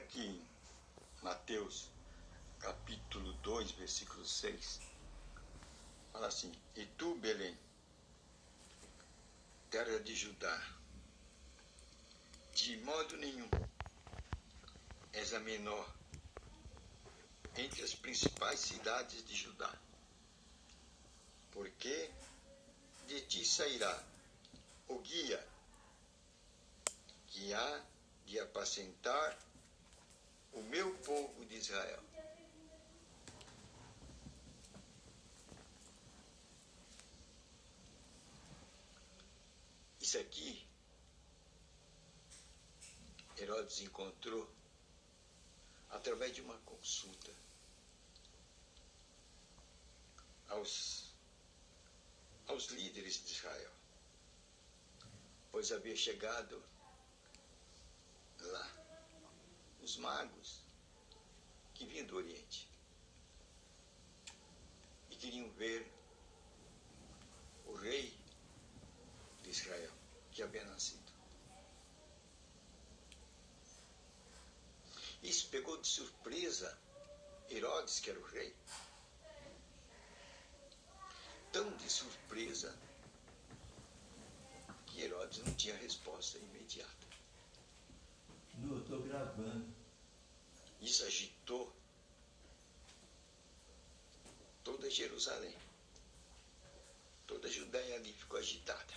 aqui em Mateus, capítulo 2, versículo 6, fala assim: E tu, Belém, terra de Judá, de modo nenhum és a menor entre as principais cidades de Judá, porque de ti sairá o guia que há de apacentar o meu povo de Israel. Isso aqui, Herodes encontrou através de uma consulta aos líderes de Israel, pois havia chegado lá os magos que vinham do Oriente e queriam ver o rei de Israel que havia nascido. Isso pegou de surpresa Herodes, que era o rei, tão de surpresa que Herodes não tinha resposta imediata. Eu estou gravando. Isso agitou toda Jerusalém. Toda a Judéia ali ficou agitada,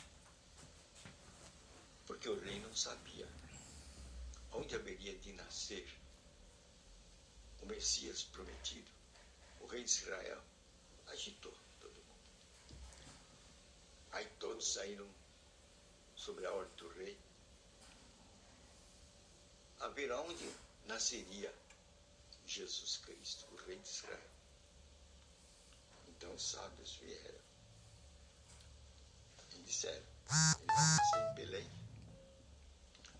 porque o rei não sabia onde haveria de nascer o Messias prometido. O rei de Israel agitou todo mundo. Aí todos saíram sobre a ordem do rei a ver onde nasceria Jesus Cristo, o rei de Israel. Então os sábios vieram e disseram: ele vai nascer em Belém.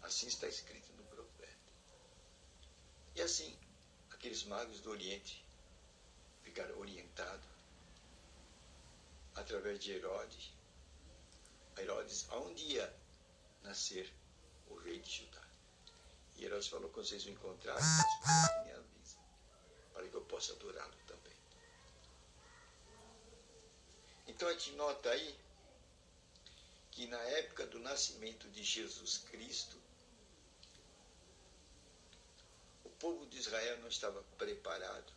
Assim está escrito no profeta. E assim, aqueles magos do Oriente ficaram orientados através de Herodes, aonde ia nascer o rei de Judá. E Herodes falou: quando vocês o encontrarem, me avisa, para que eu possa adorá-lo também. Então a gente nota aí que na época do nascimento de Jesus Cristo, o povo de Israel não estava preparado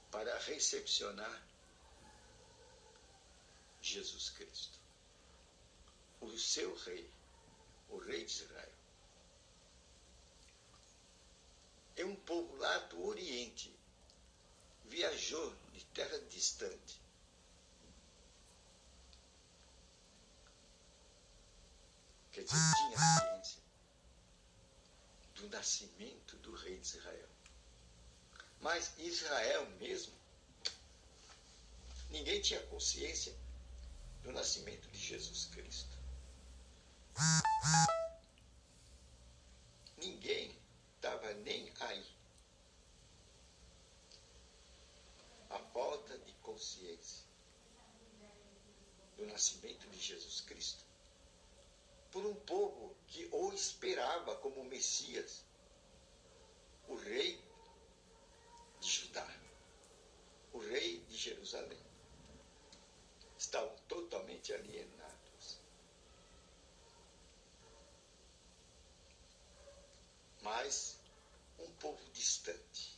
para recepcionar Jesus Cristo, o seu rei, o rei de Israel. É um povo lá do Oriente, viajou de terra distante. Quer dizer, tinha ciência do nascimento do rei de Israel. Mas Israel mesmo, ninguém tinha consciência do nascimento de Jesus Cristo. Ninguém estava nem aí. A falta de consciência do nascimento de Jesus Cristo por um povo que o esperava como Messias, o rei de Judá, o rei de Jerusalém. Estavam totalmente alienados. Mas um povo distante,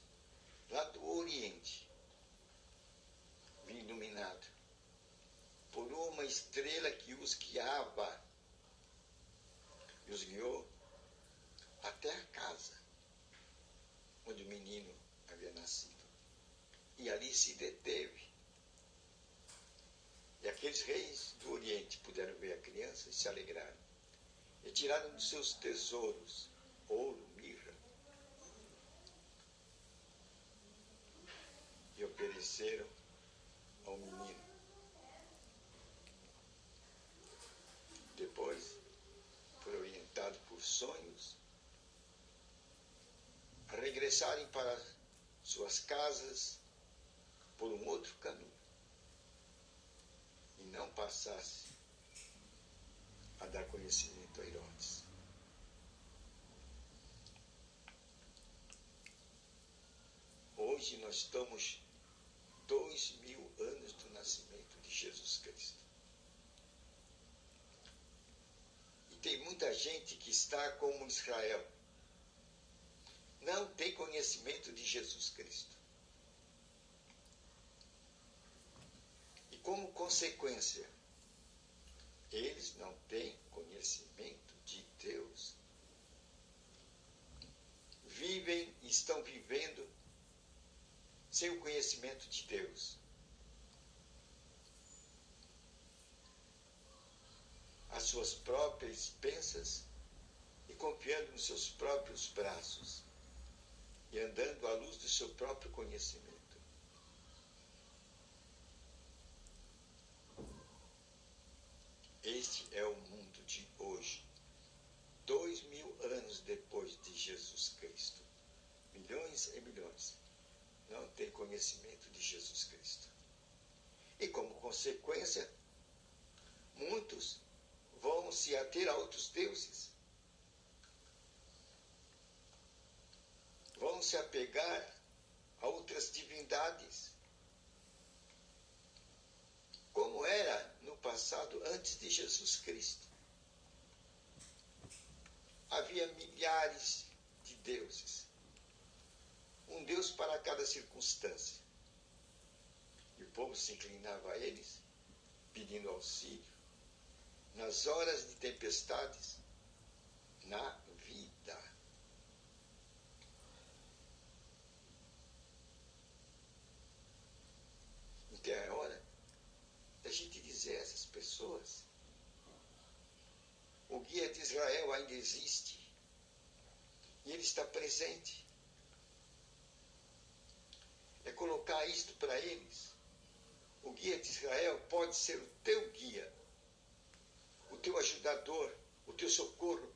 lá do Oriente, iluminado por uma estrela que os guiava, e os guiou até a casa onde o menino havia nascido. E ali se deteve. E aqueles reis do Oriente puderam ver a criança e se alegraram. E tiraram dos seus tesouros ouro, mirra, e ofereceram ao menino. Depois foram orientados por sonhos a regressarem para suas casas por um outro caminho e não passasse a dar conhecimento a Herodes. hoje nós estamos 2000 anos do nascimento de Jesus Cristo. E tem muita gente que está como Israel. Não tem conhecimento de Jesus Cristo. E como consequência, eles não têm conhecimento de Deus. Estão vivendo sem o conhecimento de Deus. As suas próprias bênçãos e confiando nos seus próprios braços e andando à luz do seu próprio conhecimento. Este é o mundo de hoje. 2000 anos depois de Jesus Cristo. Milhões e milhões não têm conhecimento de Jesus Cristo. E como consequência, muitos vão se ater a outros deuses. Vão se apegar a outras divindades. Como era no passado, antes de Jesus Cristo. Havia milhares de deuses. Um Deus para cada circunstância. E o povo se inclinava a eles, pedindo auxílio. Nas horas de tempestades, na vida. Então é hora da gente dizer a essas pessoas: o guia de Israel ainda existe. E ele está presente. É colocar isto para eles. O guia de Israel pode ser o teu guia, o teu ajudador, o teu socorro,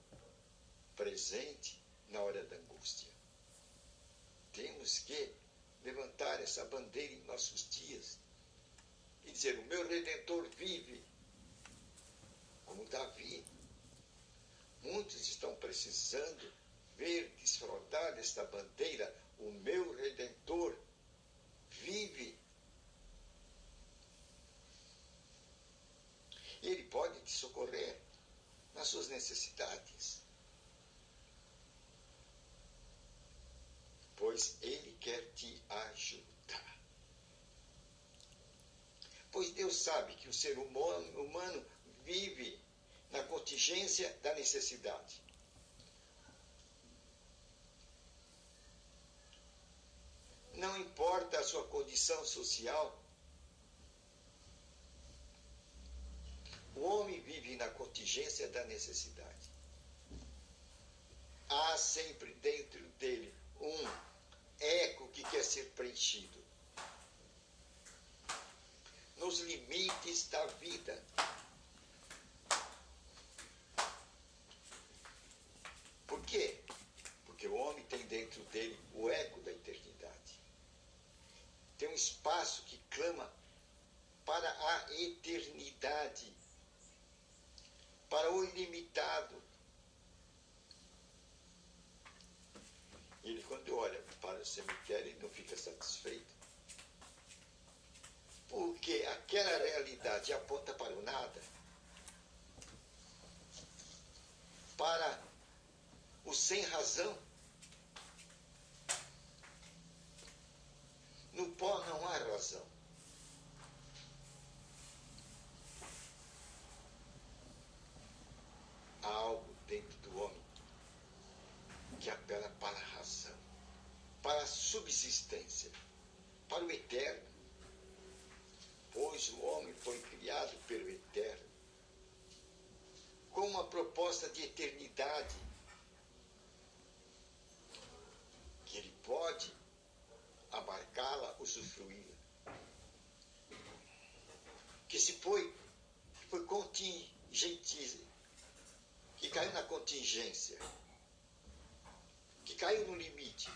presente na hora da angústia. Temos que levantar essa bandeira em nossos dias e dizer: o meu Redentor vive, como Davi. Muitos estão precisando ver desfrutar desta bandeira: o meu Redentor vive. E ele pode te socorrer nas suas necessidades. Pois ele quer te ajudar. Pois Deus sabe que o ser humano vive na contingência da necessidade. Não importa a sua condição social, o homem vive na contingência da necessidade. Há sempre dentro dele um eco que quer ser preenchido. Nos limites da vida. Por quê? Porque o homem tem dentro dele o eco da eternidade. Tem um espaço que clama para a eternidade, para o ilimitado. Ele, quando olha para o cemitério, ele não fica satisfeito. Porque aquela realidade aponta para o nada, para o sem razão. No pó não há razão. Há algo dentro do homem que apela para a razão, para a subsistência, para o eterno. Pois o homem foi criado pelo eterno, com uma proposta de eternidade, que ele pode abarcá-la, usufruí-la. Que se foi contingente, que caiu na contingência, que caiu no limite.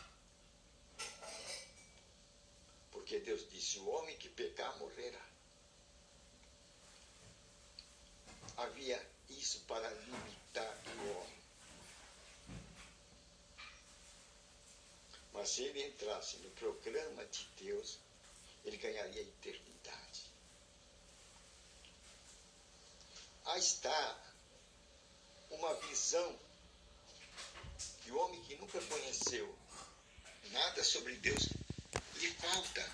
Porque Deus disse: o homem que pecar morrerá. Havia isso para limitar o homem. Mas se ele entrasse no programa de Deus, ele ganharia a eternidade. Aí está uma visão que o homem que nunca conheceu nada sobre Deus lhe falta.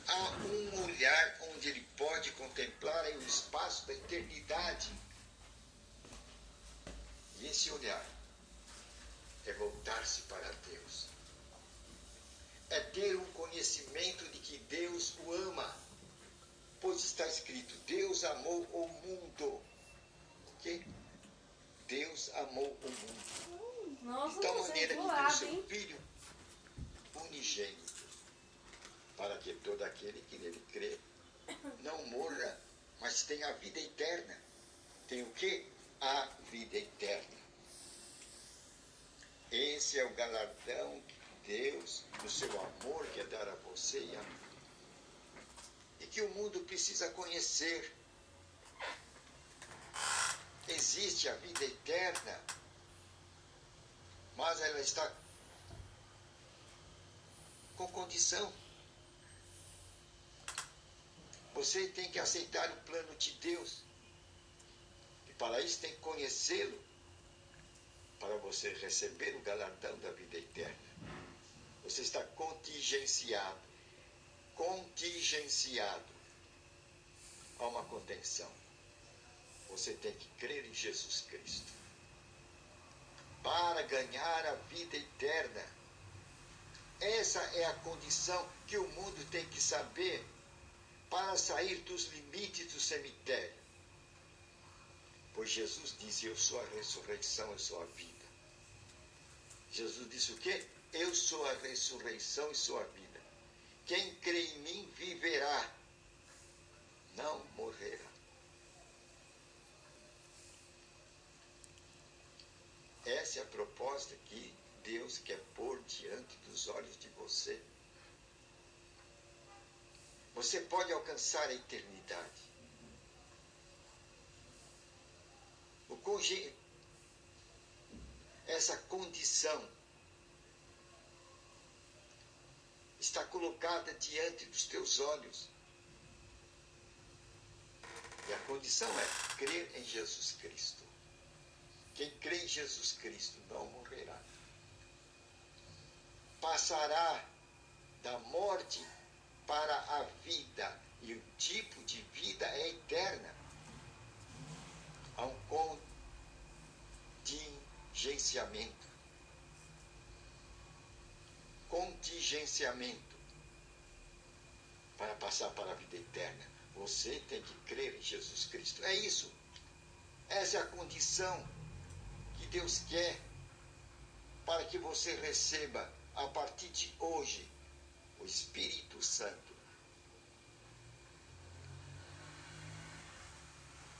Há um olhar onde ele pode contemplar o espaço da eternidade. E esse olhar é voltar-se para Deus. É ter um conhecimento de que Deus o ama. Pois está escrito, Deus amou o mundo. Ok? Deus amou o mundo. Nossa, De tal você maneira que deu voado, seu hein? Filho unigênito, para que todo aquele que nele crê não morra, mas tenha a vida eterna. Tem o quê? A vida eterna. Esse é o galardão que Deus, no seu amor, quer dar a você e a mim. E que o mundo precisa conhecer. Existe a vida eterna, mas ela está com condição. Você tem que aceitar o plano de Deus. E para isso tem que conhecê-lo, para você receber o galardão da vida eterna. Você está contingenciado. Contingenciado a uma contenção. Você tem que crer em Jesus Cristo. Para ganhar a vida eterna. Essa é a condição que o mundo tem que saber para sair dos limites do cemitério. Pois Jesus disse, eu sou a ressurreição, eu sou a vida. Jesus disse o quê? Eu sou a ressurreição e sou a vida. Quem crê em mim viverá, não morrerá. Essa é a proposta que Deus quer pôr diante dos olhos de você. Você pode alcançar a eternidade. Essa condição está colocada diante dos teus olhos. E a condição é crer em Jesus Cristo. Quem crê em Jesus Cristo não morrerá. Passará da morte para a vida. E o tipo de vida é eterna. Há um contingenciamento. Contingenciamento. Para passar para a vida eterna. Você tem que crer em Jesus Cristo. É isso. Essa é a condição que Deus quer para que você receba, a partir de hoje, o Espírito Santo.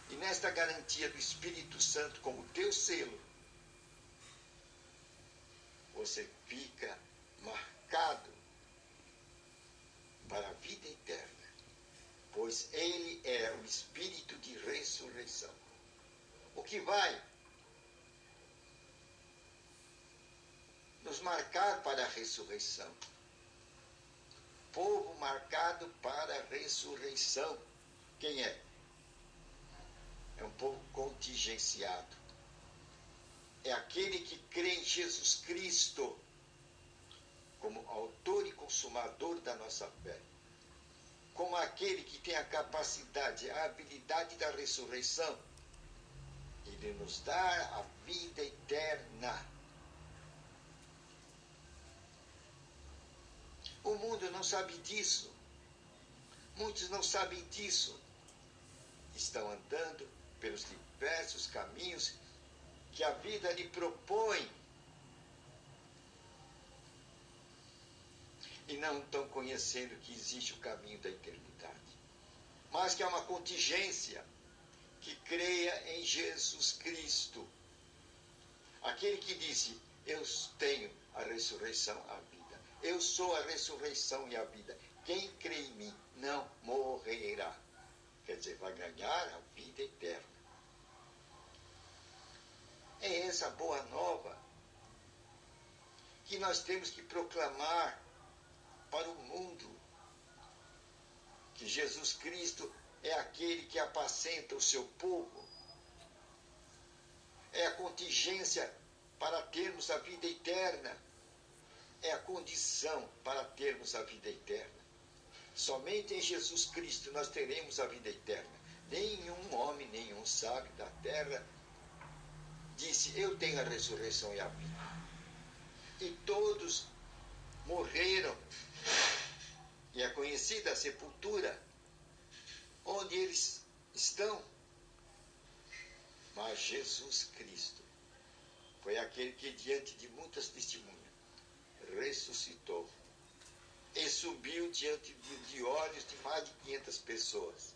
E nesta garantia do Espírito Santo como teu selo, você fica marcado para a vida eterna, pois Ele é o Espírito de ressurreição. O que vai nos marcar para a ressurreição. Povo marcado para a ressurreição. Quem é? É um povo contingenciado. É aquele que crê em Jesus Cristo como autor e consumador da nossa fé. Como aquele que tem a capacidade, a habilidade da ressurreição e de nos dar a vida eterna. O mundo não sabe disso. Muitos não sabem disso. Estão andando pelos diversos caminhos que a vida lhe propõe. E não estão conhecendo que existe o caminho da eternidade. Mas que há uma contingência que creia em Jesus Cristo. Aquele que disse, eu tenho a ressurreição, a vida. Eu sou a ressurreição e a vida. Quem crê em mim não morrerá. Quer dizer, vai ganhar a vida eterna. É essa boa nova que nós temos que proclamar para o mundo que Jesus Cristo é aquele que apacenta o seu povo, é a contingência para termos a vida eterna, é a condição para termos a vida eterna. Somente em Jesus Cristo nós teremos a vida eterna. Nenhum homem, nenhum sábio da terra disse: eu tenho a ressurreição e a vida. E todos morreram. E é conhecida a sepultura onde eles estão. Mas Jesus Cristo foi aquele que, diante de muitas testemunhas, ressuscitou e subiu diante de olhos de mais de 500 pessoas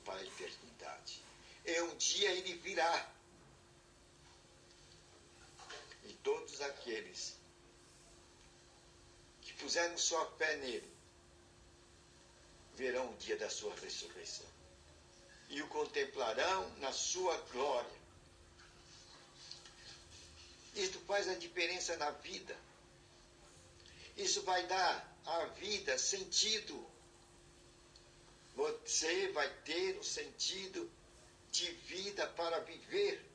para a eternidade. E um dia ele virá. E todos aqueles que puseram sua fé nele verão o dia da sua ressurreição e o contemplarão na sua glória. Isto faz a diferença na vida. Isso vai dar à vida sentido. Você vai ter o sentido de vida para viver.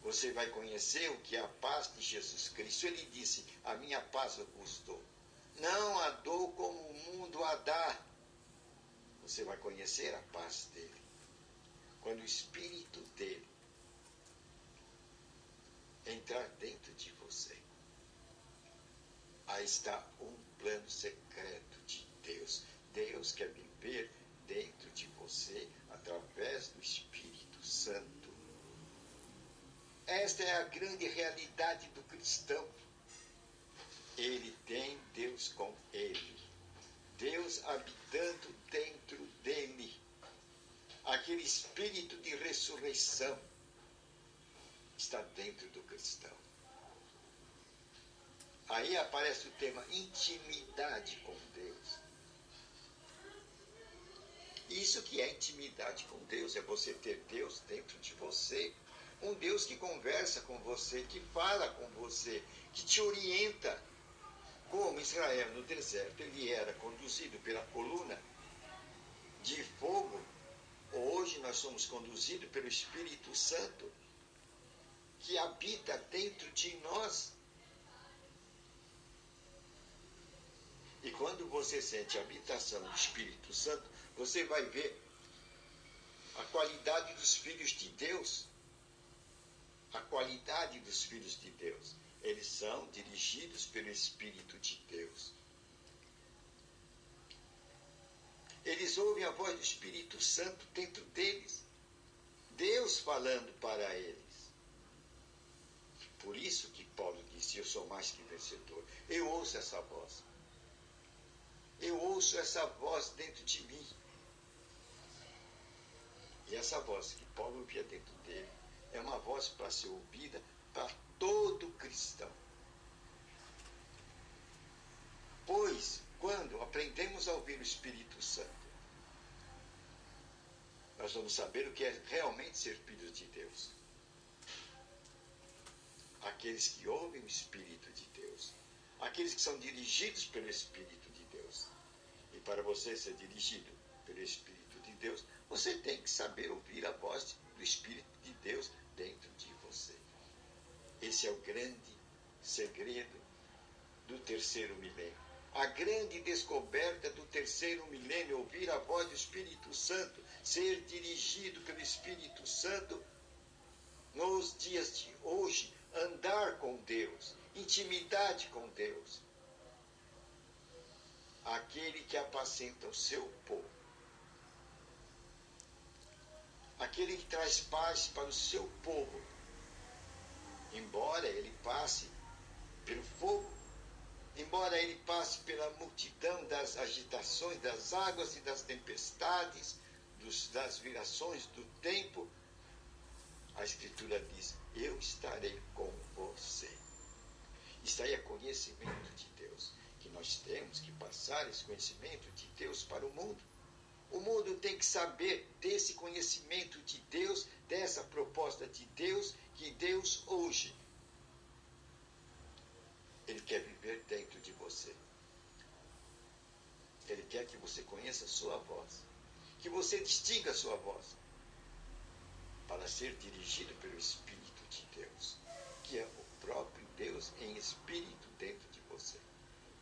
Você vai conhecer o que é a paz de Jesus Cristo. Ele disse: a minha paz eu vos dou. Não a dou como o mundo a dá. Você vai conhecer a paz dele quando o Espírito dele entrar dentro de você. Aí está um plano secreto de Deus. Deus quer viver dentro de você através do Espírito Santo. Esta é a grande realidade do cristão. Ele tem Deus com ele. Deus habitando dentro dele. Aquele espírito de ressurreição está dentro do cristão. Aí aparece o tema intimidade com Deus. Isso que é intimidade com Deus, é você ter Deus dentro de você. Um Deus que conversa com você, que fala com você, que te orienta. Como Israel no deserto, ele era conduzido pela coluna de fogo. Hoje nós somos conduzidos pelo Espírito Santo, que habita dentro de nós. E quando você sente a habitação do Espírito Santo, você vai ver a qualidade dos filhos de Deus. A qualidade dos filhos de Deus. Eles são dirigidos pelo Espírito de Deus. Eles ouvem a voz do Espírito Santo dentro deles. Deus falando para eles. Por isso que Paulo disse: eu sou mais que vencedor. Eu ouço essa voz. Eu ouço essa voz dentro de mim. E essa voz que Paulo ouvia dentro dele é uma voz para ser ouvida para todo cristão. Pois, quando aprendemos a ouvir o Espírito Santo, nós vamos saber o que é realmente ser filhos de Deus. Aqueles que ouvem o Espírito de Deus. Aqueles que são dirigidos pelo Espírito de Deus. E para você ser dirigido pelo Espírito de Deus, você tem que saber ouvir a voz do Espírito de Deus dentro de você. Esse é o grande segredo do terceiro milênio. A grande descoberta do terceiro milênio, ouvir a voz do Espírito Santo, ser dirigido pelo Espírito Santo nos dias de hoje, andar com Deus, intimidade com Deus. Aquele que apacenta o seu povo. Aquele que traz paz para o seu povo. Embora ele passe pelo fogo, embora ele passe pela multidão das agitações, das águas e das tempestades, das virações do tempo, a Escritura diz: eu estarei com você. Isso aí é conhecimento de Deus, que nós temos que passar esse conhecimento de Deus para o mundo. O mundo tem que saber desse conhecimento de Deus, dessa proposta de Deus, que que Deus hoje, Ele quer viver dentro de você. Ele quer que você conheça a sua voz, que você distinga a sua voz, para ser dirigido pelo Espírito de Deus, que é o próprio Deus em espírito dentro de você,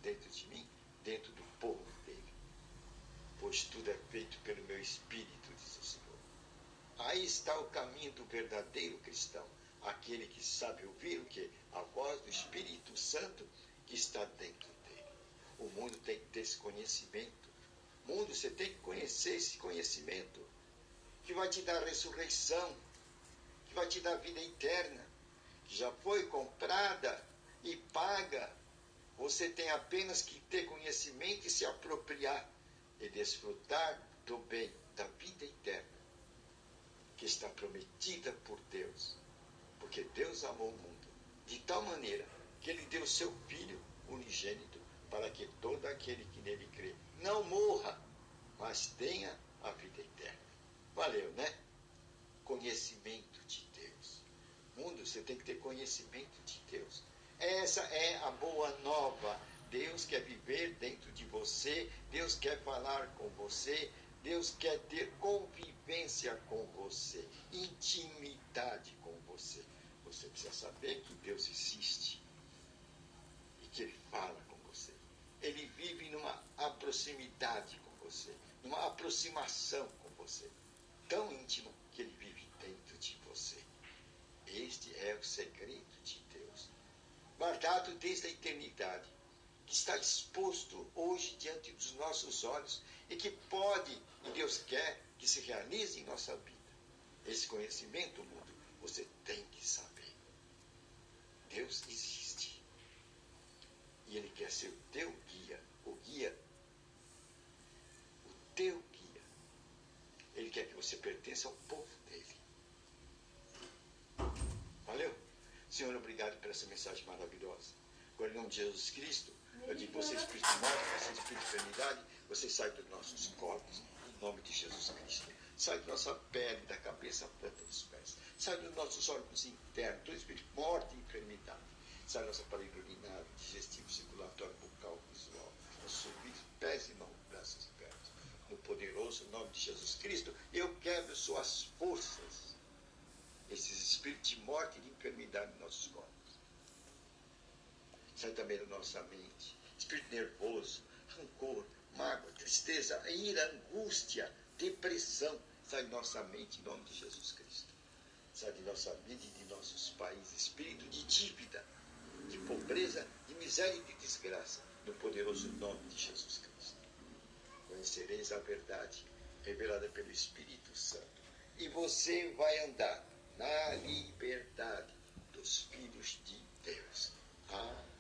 dentro de mim, dentro do povo dele. Pois tudo é feito pelo meu Espírito, diz o Senhor. Aí está o caminho do verdadeiro cristão, aquele que sabe ouvir o quê? A voz do Espírito Santo que está dentro dele. O mundo tem que ter esse conhecimento. Mundo, você tem que conhecer esse conhecimento, que vai te dar ressurreição, que vai te dar vida eterna, que já foi comprada e paga. Você tem apenas que ter conhecimento e se apropriar e desfrutar do bem, da vida eterna, que está prometida por Deus. Porque Deus amou o mundo de tal maneira que Ele deu seu Filho unigênito para que todo aquele que nele crê não morra, mas tenha a vida eterna. Valeu, né? Conhecimento de Deus. Mundo, você tem que ter conhecimento de Deus. Essa é a boa nova. Deus quer viver dentro de você, Deus quer falar com você, Deus quer ter convivência com você, intimidade com você. Você precisa saber que Deus existe e que Ele fala com você. Ele vive numa proximidade com você, numa aproximação com você, tão íntima que Ele vive dentro de você. Este é o segredo de Deus, guardado desde a eternidade, que está exposto hoje diante dos nossos olhos e que pode, e Deus quer, que se realize em nossa vida. Esse conhecimento, mundo, você tem que saber. Deus existe. E Ele quer ser o teu guia, o teu guia. Ele quer que você pertença ao povo dele. Valeu? Senhor, obrigado por essa mensagem maravilhosa. Agora, em nome de Jesus Cristo, eu digo, você espírito de morte, você espírito de enfermidade, você sai dos nossos corpos, em nome de Jesus Cristo. Sai da nossa pele, da cabeça à planta dos pés. Sai dos nossos órgãos internos, todo espírito de morte e enfermidade. Sai da nossa parede urinária, digestivo, circulatório, bucal, visual, nossos ouvidos, pés e mãos, braços e pernas. No poderoso nome de Jesus Cristo, eu quebro suas forças, esses espíritos de morte e de enfermidade em nossos corpos. Sai também da nossa mente, espírito nervoso, rancor, mágoa, tristeza, ira, angústia, depressão. Sai de nossa mente em nome de Jesus Cristo. Sai de nossa vida e de nossos países, espírito de dívida, de pobreza, de miséria e de desgraça, no poderoso nome de Jesus Cristo. Conhecereis a verdade, revelada pelo Espírito Santo, e você vai andar na liberdade dos filhos de Deus. Amém.